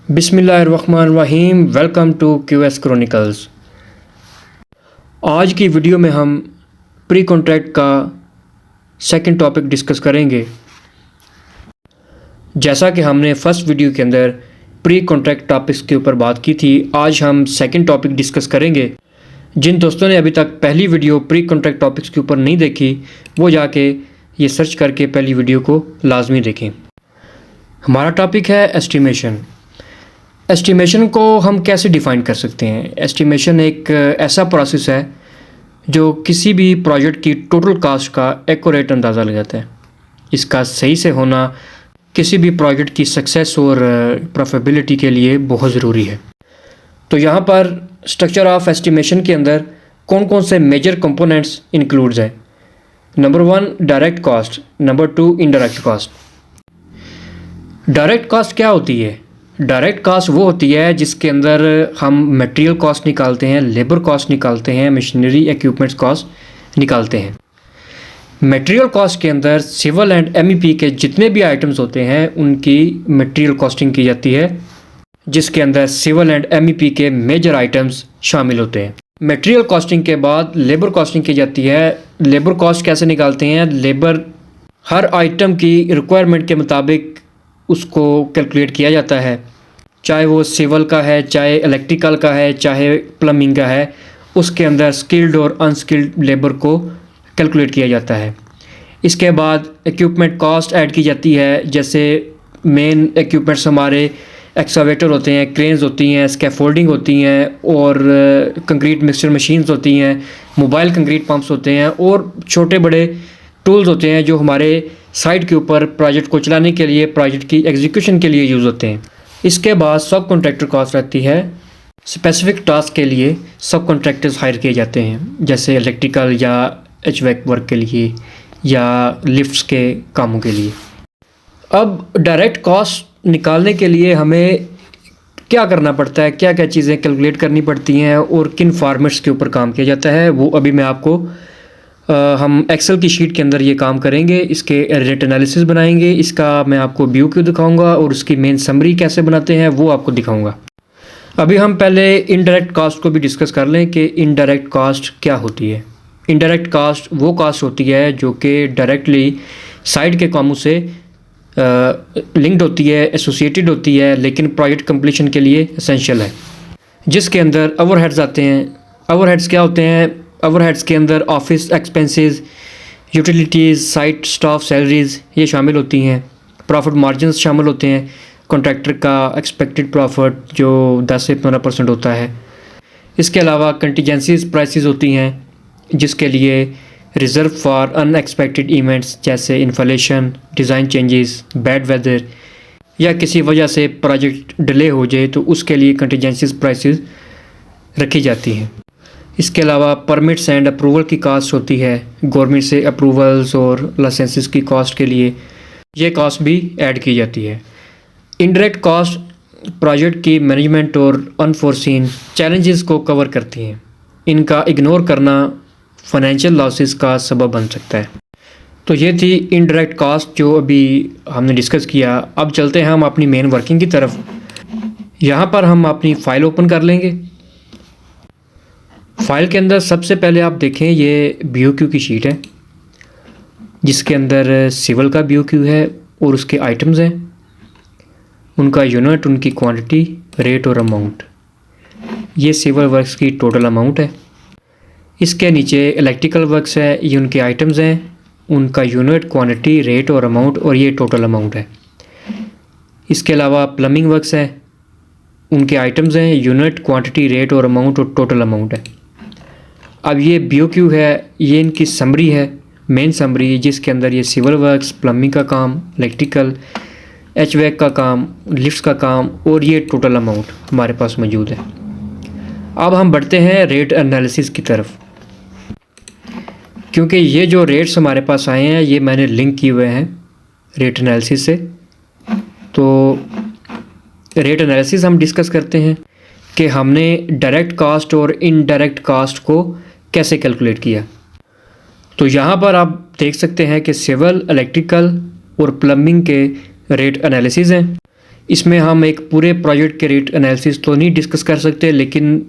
बिस्मिल्लाहिर्रहमानिर्रहीम। Welcome to QS chronicles. आज की वीडियो में हम प्री कॉन्ट्रैक्ट का सेकंड टॉपिक डिस्कस करेंगे। जैसा कि हमने फर्स्ट वीडियो के अंदर प्री कॉन्ट्रैक्ट टॉपिक्स के ऊपर बात की थी, आज हम सेकंड टॉपिक डिस्कस करेंगे। जिन दोस्तों ने अभी तक पहली वीडियो प्री कॉन्ट्रैक्ट टॉपिक्स के ऊपर नहीं देखी, वो जाके ये सर्च करके पहली वीडियो को लाजमी देखें। हमारा टॉपिक है एस्टिमेशन। एस्टिमेशन को हम कैसे डिफ़ाइन कर सकते हैं? एस्टिमेशन एक ऐसा प्रोसेस है जो किसी भी प्रोजेक्ट की टोटल कास्ट का एक्यूरेट अंदाज़ा लगाता है। इसका सही से होना किसी भी प्रोजेक्ट की सक्सेस और प्रॉफिटेबिलिटी के लिए बहुत ज़रूरी है। तो यहाँ पर स्ट्रक्चर ऑफ एस्टिमेशन के अंदर कौन कौन से मेजर कंपोनेंट्स इंक्लूड्स है? Number 1 direct cost, number 2 indirect cost. Direct cost क्या होती है? डायरेक्ट कॉस्ट वो होती है जिसके अंदर हम मटेरियल कॉस्ट निकालते हैं, लेबर कॉस्ट निकालते हैं, मशीनरी इक्विपमेंट्स कॉस्ट निकालते हैं। मटेरियल कॉस्ट के अंदर सिविल एंड MEP के जितने भी आइटम्स होते हैं उनकी मटेरियल कॉस्टिंग की जाती है, जिसके अंदर सिविल एंड MEP के मेजर आइटम्स शामिल होते हैं। मटेरियल कॉस्टिंग के बाद लेबर कॉस्टिंग की जाती है। लेबर कॉस्ट कैसे निकालते हैं? लेबर हर आइटम की रिक्वायरमेंट के मुताबिक उसको कैलकुलेट किया जाता है, चाहे वो सिविल का है, चाहे इलेक्ट्रिकल का है, चाहे प्लम्बिंग का है। उसके अंदर स्किल्ड और अनस्किल्ड लेबर को कैलकुलेट किया जाता है। इसके बाद इक्विपमेंट कॉस्ट ऐड की जाती है। जैसे मेन इक्विपमेंट्स हमारे एक्सकावेटर होते हैं, क्रेन्स होती हैं, स्कैफोल्डिंग होती हैं और कंक्रीट मिक्सचर मशीन्स होती हैं, मोबाइल कंक्रीट पंप्स होते हैं और छोटे बड़े टूल्स होते हैं जो हमारे साइट के ऊपर प्रोजेक्ट को चलाने के लिए, प्रोजेक्ट की एग्जीक्यूशन के लिए यूज़ होते हैं। इसके बाद सब कॉन्ट्रैक्टर कॉस्ट रहती है। स्पेसिफिक टास्क के लिए सब कॉन्ट्रैक्टर्स हायर किए जाते हैं, जैसे इलेक्ट्रिकल या HVAC वर्क के लिए या लिफ्ट्स के कामों के लिए। अब डायरेक्ट कॉस्ट निकालने के लिए हमें क्या करना पड़ता है, क्या क्या चीज़ें कैलकुलेट करनी पड़ती हैं और किन फॉर्मेट्स के ऊपर काम किया जाता है, वो अभी मैं आपको हम एक्सेल की शीट के अंदर ये काम करेंगे। इसके रेट एनालिसिस बनाएंगे, इसका मैं आपको व्यू क्यों दिखाऊंगा और उसकी मेन समरी कैसे बनाते हैं वो आपको दिखाऊंगा। अभी हम पहले इनडायरेक्ट कॉस्ट को भी डिस्कस कर लें कि इनडायरेक्ट कॉस्ट क्या होती है। इनडायरेक्ट कॉस्ट वो कॉस्ट होती है जो कि डायरेक्टली साइट के कामों से लिंक्ड होती है, एसोसिएटेड होती है, लेकिन प्रोजेक्ट कंप्लीशन के लिए एसेंशियल है, जिसके अंदर ओवरहेड्स आते हैं। ओवरहेड्स क्या होते हैं? ओवरहेड्स के अंदर office expenses, utilities, site staff salaries ये शामिल होती हैं। प्रॉफिट मार्जिन्स शामिल होते हैं। कॉन्ट्रैक्टर का एक्सपेक्टेड प्रॉफिट जो 10 से 15% होता है। इसके अलावा कंटीजेंसीज प्राइसेस होती हैं, जिसके लिए रिज़र्व फॉर अनएक्सपेक्टेड इवेंट्स जैसे inflation, design changes, bad weather या किसी वजह से प्रोजेक्ट डिले हो जाए तो उसके लिए कंटीजेंसीज प्राइसेस रखी जाती हैं। इसके अलावा परमिट्स एंड अप्रूवल की कॉस्ट होती है। गवर्नमेंट से अप्रूवल्स और लाइसेंसेस की कॉस्ट के लिए ये कॉस्ट भी ऐड की जाती है। इनडायरेक्ट कॉस्ट प्रोजेक्ट की मैनेजमेंट और अनफोर्सीन चैलेंजेस को कवर करती हैं। इनका इग्नोर करना फाइनेंशियल लॉसेस का सबब बन सकता है। तो ये थी इनडायरेक्ट कॉस्ट जो अभी हमने डिस्कस किया। अब चलते हैं हम अपनी मेन वर्किंग की तरफ। यहाँ पर हम अपनी फ़ाइल ओपन कर लेंगे। फ़ाइल के अंदर सबसे पहले आप देखें ये BOQ की शीट है, जिसके अंदर सिविल का BOQ है और उसके आइटम्स हैं, उनका यूनिट, उनकी क्वांटिटी, रेट और अमाउंट। ये सिविल वर्क्स की टोटल अमाउंट है। इसके नीचे इलेक्ट्रिकल वर्क्स है, ये उनके आइटम्स हैं, उनका यूनिट, क्वांटिटी, रेट और अमाउंट और ये टोटल अमाउंट है। इसके अलावा प्लम्बिंग वर्क्स है, उनके आइटम्स हैं, यूनिट, क्वांटिटी, रेट और अमाउंट और टोटल अमाउंट है। अब ये BOQ है, ये इनकी समरी है, मेन समरी, जिसके अंदर ये सिविल वर्क्स, प्लम्बिंग का काम, इलेक्ट्रिकल, HVAC का काम, लिफ्ट्स का काम और ये टोटल अमाउंट हमारे पास मौजूद है। अब हम बढ़ते हैं रेट एनालिसिस की तरफ, क्योंकि ये जो रेट्स हमारे पास आए हैं ये मैंने लिंक किए हुए हैं रेट एनालिसिस से। तो रेट एनालिसिस हम डिस्कस करते हैं कि हमने डायरेक्ट कॉस्ट और इनडायरेक्ट कॉस्ट को कैसे कैलकुलेट किया। तो यहाँ पर आप देख सकते हैं कि सिविल, इलेक्ट्रिकल और प्लम्बिंग के रेट एनालिसिस हैं। इसमें हम एक पूरे प्रोजेक्ट के रेट एनालिसिस तो नहीं डिस्कस कर सकते, लेकिन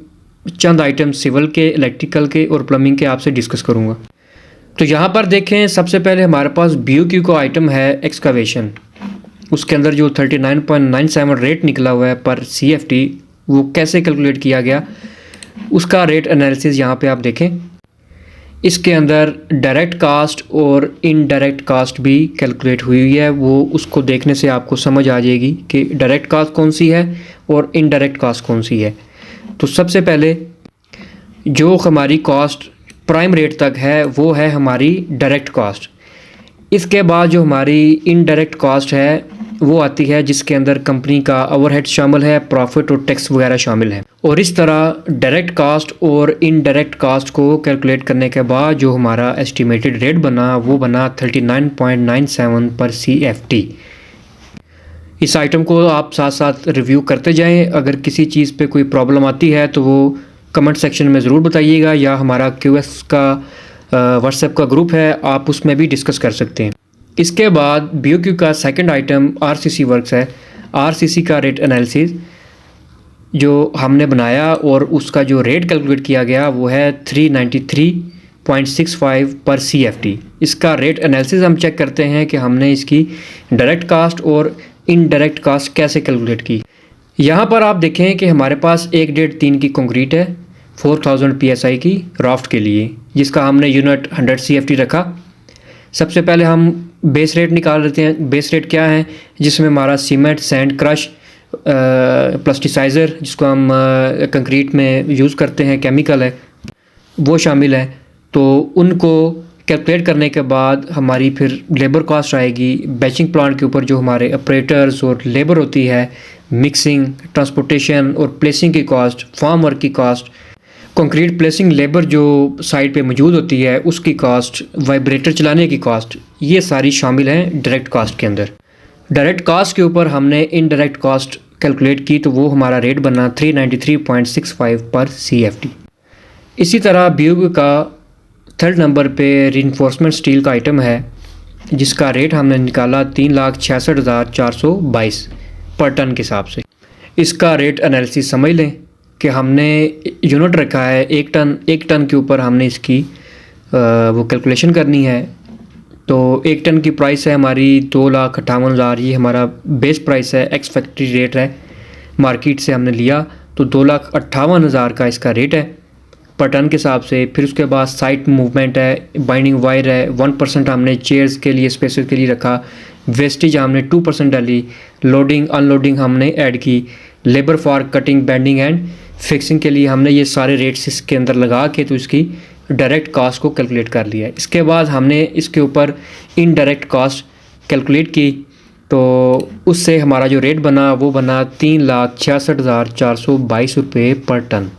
चंद आइटम सिविल के, इलेक्ट्रिकल के और प्लम्बिंग के आपसे डिस्कस करूँगा। तो यहाँ पर देखें, सबसे पहले हमारे पास BOQ का आइटम है एक्सकावेशन। उसके अंदर जो 39.97 रेट निकला हुआ है पर CFT, वो कैसे कैलकुलेट किया गया उसका रेट एनालिसिस यहाँ पे आप देखें। इसके अंदर डायरेक्ट कास्ट और इनडायरेक्ट कास्ट भी कैलकुलेट हुई है। वो उसको देखने से आपको समझ आ जाएगी कि डायरेक्ट कास्ट कौन सी है और इनडायरेक्ट कास्ट कौन सी है। तो सबसे पहले जो हमारी कॉस्ट प्राइम रेट तक है वो है हमारी डायरेक्ट कास्ट। इसके बाद जो हमारी इनडायरेक्ट कास्ट है वो आती है, जिसके अंदर कंपनी का ओवरहेड शामिल है, प्रॉफिट और टैक्स वगैरह शामिल है। और इस तरह डायरेक्ट कास्ट और इनडायरेक्ट कास्ट को कैलकुलेट करने के बाद जो हमारा एस्टिमेटेड रेट बना वो बना 39.97 पर CFT। इस आइटम को आप साथ साथ रिव्यू करते जाएं। अगर किसी चीज़ पे कोई प्रॉब्लम आती है तो वो कमेंट सेक्शन में ज़रूर बताइएगा, या हमारा QS का व्हाट्सएप का ग्रुप है, आप उसमें भी डिस्कस कर सकते हैं। इसके बाद BOQ का सेकंड आइटम RCC वर्क्स है। RCC का रेट एनालिसिस जो हमने बनाया और उसका जो रेट कैलकुलेट किया गया वो है 393.65 पर CFT। इसका रेट एनालिसिस हम चेक करते हैं कि हमने इसकी डायरेक्ट कास्ट और इनडायरेक्ट कास्ट कैसे कैलकुलेट की। यहाँ पर आप देखें कि हमारे पास 1.3 की कंक्रीट है 4000 PSI की राफ्ट के लिए, जिसका हमने यूनिट 100 CFT रखा। सबसे पहले हम बेस रेट निकाल लेते हैं। बेस रेट क्या है, जिसमें हमारा सीमेंट, सैंड, क्रश, प्लास्टिसाइज़र जिसको हम कंक्रीट में यूज़ करते हैं, केमिकल है, वो शामिल है। तो उनको कैलकुलेट करने के बाद हमारी फिर लेबर कॉस्ट आएगी। बैचिंग प्लांट के ऊपर जो हमारे ऑपरेटर्स और लेबर होती है, मिक्सिंग, ट्रांसपोर्टेशन और प्लेसिंग की कॉस्ट, फार्म वर्क की कॉस्ट, कंक्रीट प्लेसिंग लेबर जो साइट पे मौजूद होती है उसकी कॉस्ट, वाइब्रेटर चलाने की कॉस्ट, ये सारी शामिल हैं डायरेक्ट कास्ट के अंदर। डायरेक्ट कास्ट के ऊपर हमने इनडायरेक्ट कास्ट कैलकुलेट की तो वो हमारा रेट बना 393.65 पर CFT। इसी तरह BOQ का थर्ड नंबर पे रीइंफोर्समेंट स्टील का आइटम है, जिसका रेट हमने निकाला 3,66,422 पर टन के हिसाब से। इसका रेट एनालिसिस समझ लें कि हमने यूनिट रखा है 1 टन। 1 टन के ऊपर हमने इसकी वो कैलकुलेशन करनी है। तो 1 टन की प्राइस है हमारी 2,58,000। ये हमारा बेस प्राइस है, एक्स फैक्ट्री रेट है, मार्केट से हमने लिया। तो 2,58,000 का इसका रेट है पर टन के हिसाब से। फिर उसके बाद साइट मूवमेंट है, बाइंडिंग वायर है, 1% हमने चेयर्स के लिए, स्पेसेस के लिए रखा, वेस्टेज हमने 2% डाली, लोडिंग अनलोडिंग हमने ऐड की, labour for cutting, bending and fixing के लिए हमने ये सारे रेट्स इसके अंदर लगा के तो इसकी डायरेक्ट कास्ट को कैलकुलेट कर लिया। इसके बाद हमने इसके ऊपर इनडायरेक्ट कास्ट कैलकुलेट की, तो उससे हमारा जो रेट बना वो बना 3,66,422 रुपये पर टन।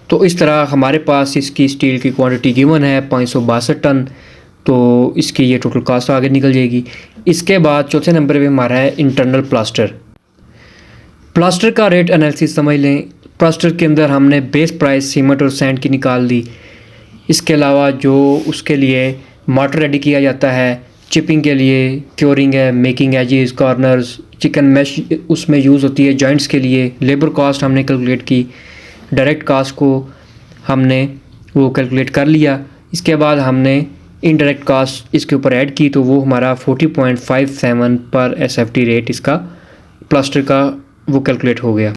तो इस तरह हमारे पास इसकी स्टील की क्वांटिटी गिवन है 562 टन। तो इसकी ये टोटल कास्ट आगे निकल जाएगी। इसके बाद चौथे नंबर पे हमारा है इंटरनल प्लास्टर। प्लास्टर का रेट एनालिसिस समझ लें। प्लास्टर के अंदर हमने बेस प्राइस सीमेंट और सैंड की निकाल दी। इसके अलावा जो उसके लिए मार्टर रेडी किया जाता है, चिपिंग के लिए क्योरिंग है, making edges, corners, chicken mesh उसमें यूज़ होती है जॉइंट्स के लिए। लेबर कॉस्ट हमने कैलकुलेट की, डायरेक्ट कास्ट को हमने वो कैलकुलेट कर लिया। इसके बाद हमने इनडायरेक्ट कास्ट इसके ऊपर ऐड की, तो वो हमारा 40.57 पर SFT रेट इसका प्लास्टर का वो कैलकुलेट हो गया।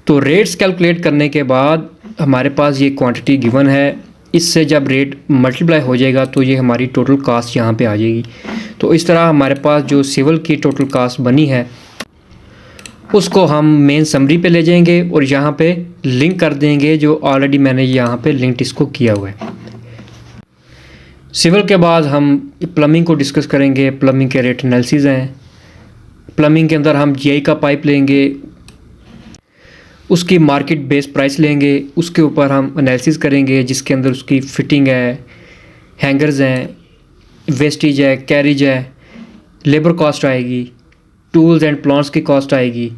तो रेट्स कैलकुलेट करने के बाद हमारे पास ये क्वांटिटी गिवन है। इससे जब रेट मल्टीप्लाई हो जाएगा तो ये हमारी टोटल कास्ट यहाँ पे आ जाएगी। तो इस तरह हमारे पास जो सिविल की टोटल कास्ट बनी है उसको हम मेन समरी पे ले जाएंगे और यहाँ पे लिंक कर देंगे, जो ऑलरेडी मैंने यहाँ पे लिंक इसको किया हुआ है। सिविल के बाद हम प्लम्बिंग को डिस्कस करेंगे। प्लम्बिंग के रेट एनालिसिस हैं। प्लम्बिंग के अंदर हम GI का पाइप लेंगे, उसकी मार्केट बेस प्राइस लेंगे, उसके ऊपर हम एनालिसिस करेंगे जिसके अंदर उसकी फिटिंग है, हैंगर्स हैं, वेस्टेज है, कैरिज है, लेबर कॉस्ट आएगी, टूल्स एंड प्लांट्स की कॉस्ट आएगी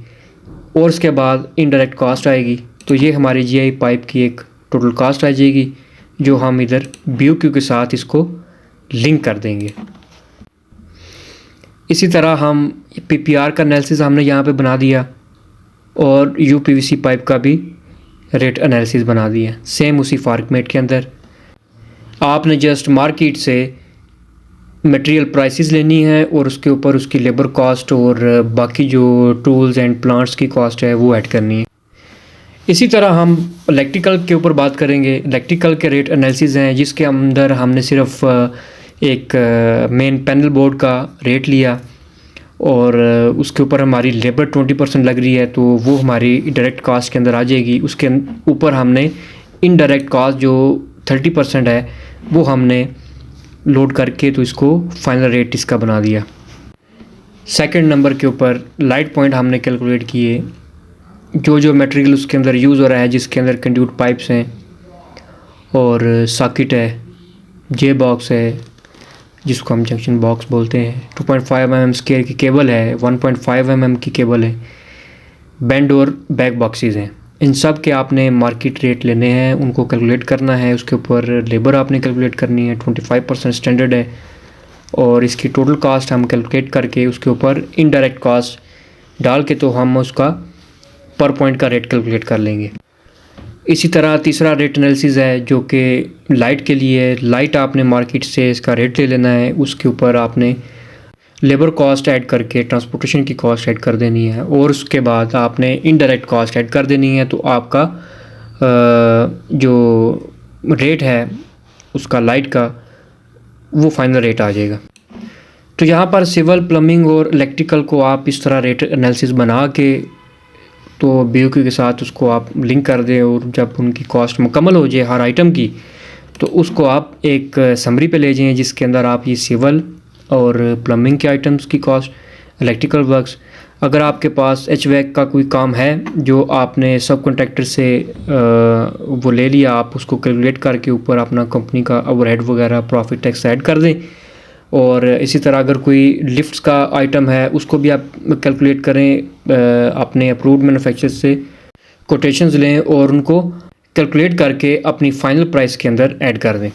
और उसके बाद इनडायरेक्ट कॉस्ट आएगी। तो ये हमारी GI पाइप की एक टोटल कॉस्ट आ जाएगी, जो हम इधर BOQ के साथ इसको लिंक कर देंगे। इसी तरह हम PPR का एनालिसिस हमने यहाँ पे बना दिया और UPVC पाइप का भी रेट एनालिसिस बना दिया सेम उसी फॉर्मेट के अंदर। आपने जस्ट मार्केट से मटेरियल प्राइसेस लेनी है और उसके ऊपर उसकी लेबर कॉस्ट और बाकी जो टूल्स एंड प्लांट्स की कॉस्ट है वो ऐड करनी है। इसी तरह हम इलेक्ट्रिकल के ऊपर बात करेंगे। इलेक्ट्रिकल के रेट एनालिसिस हैं जिसके अंदर हमने सिर्फ एक मेन पैनल बोर्ड का रेट लिया और उसके ऊपर हमारी लेबर 20% लग रही है तो वो हमारी डायरेक्ट कास्ट के अंदर आ जाएगी। उसके ऊपर हमने इनडायरेक्ट कास्ट जो 30% है वो हमने लोड करके तो इसको फाइनल रेट इसका बना दिया। सेकंड नंबर के ऊपर लाइट पॉइंट हमने कैलकुलेट किए, जो मटेरियल उसके अंदर यूज़ हो रहा है, जिसके अंदर कंड्यूट पाइप्स हैं और सॉकेट है, जे बॉक्स है जिसको हम जंक्शन बॉक्स बोलते हैं, 2.5 mm स्क्वायर की केबल है, 1.5 mm की केबल है, बैंड और बैक बॉक्सेस हैं। इन सब के आपने मार्केट रेट लेने हैं, उनको कैलकुलेट करना है। उसके ऊपर लेबर आपने कैलकुलेट करनी है, 25% स्टैंडर्ड है और इसकी टोटल कास्ट हम कैलकुलेट करके उसके ऊपर इनडायरेक्ट कास्ट डाल के तो हम उसका पर पॉइंट का रेट कैलकुलेट कर लेंगे। इसी तरह तीसरा रेट एनालिसिस है जो कि लाइट के लिए। लाइट आपने मार्केट से इसका रेट ले लेना है, उसके ऊपर आपने लेबर कॉस्ट ऐड करके ट्रांसपोर्टेशन की कॉस्ट ऐड कर देनी है और उसके बाद आपने इनडायरेक्ट कॉस्ट ऐड कर देनी है तो आपका जो रेट है उसका लाइट का वो फाइनल रेट आ जाएगा। तो यहाँ पर सिविल, प्लम्बिंग और इलेक्ट्रिकल को आप इस तरह रेट एनालिसिस बना के तो BOQ के साथ उसको आप लिंक कर दें और जब उनकी कॉस्ट मुकम्मल हो जाए हर आइटम की तो उसको आप एक समरी पे ले जाएं जिसके अंदर आप ये सिविल और प्लम्बिंग के आइटम्स की कॉस्ट, इलेक्ट्रिकल वर्क्स, अगर आपके पास HVAC का कोई काम है जो आपने सब कॉन्ट्रैक्टर से वो ले लिया, आप उसको कैलकुलेट करके ऊपर अपना कंपनी का ओवरहेड वगैरह प्रॉफिट टैक्स ऐड कर दें। और इसी तरह अगर कोई लिफ्ट्स का आइटम है उसको भी आप कैलकुलेट करें, अपने अप्रूव्ड मैन्युफैक्चरर से कोटेशंस लें और उनको कैलकुलेट करके अपनी फ़ाइनल प्राइस के अंदर ऐड कर दें।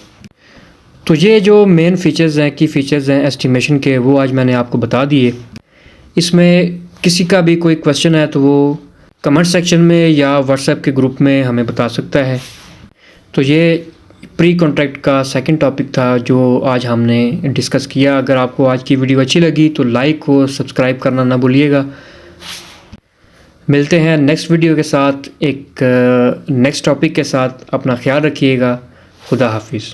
तो ये जो मेन फ़ीचर्स हैं, की फ़ीचर्स हैं एस्टिमेशन के, वो आज मैंने आपको बता दिए। इसमें किसी का भी कोई क्वेश्चन है तो वो कमेंट सेक्शन में या व्हाट्सएप के ग्रुप में हमें बता सकता है। तो ये प्री कॉन्ट्रैक्ट का सेकंड टॉपिक था जो आज हमने डिस्कस किया। अगर आपको आज की वीडियो अच्छी लगी तो लाइक और सब्सक्राइब करना ना भूलिएगा। मिलते हैं नेक्स्ट वीडियो के साथ, एक नेक्स्ट टॉपिक के साथ। अपना ख्याल रखिएगा। खुदा हाफिज़।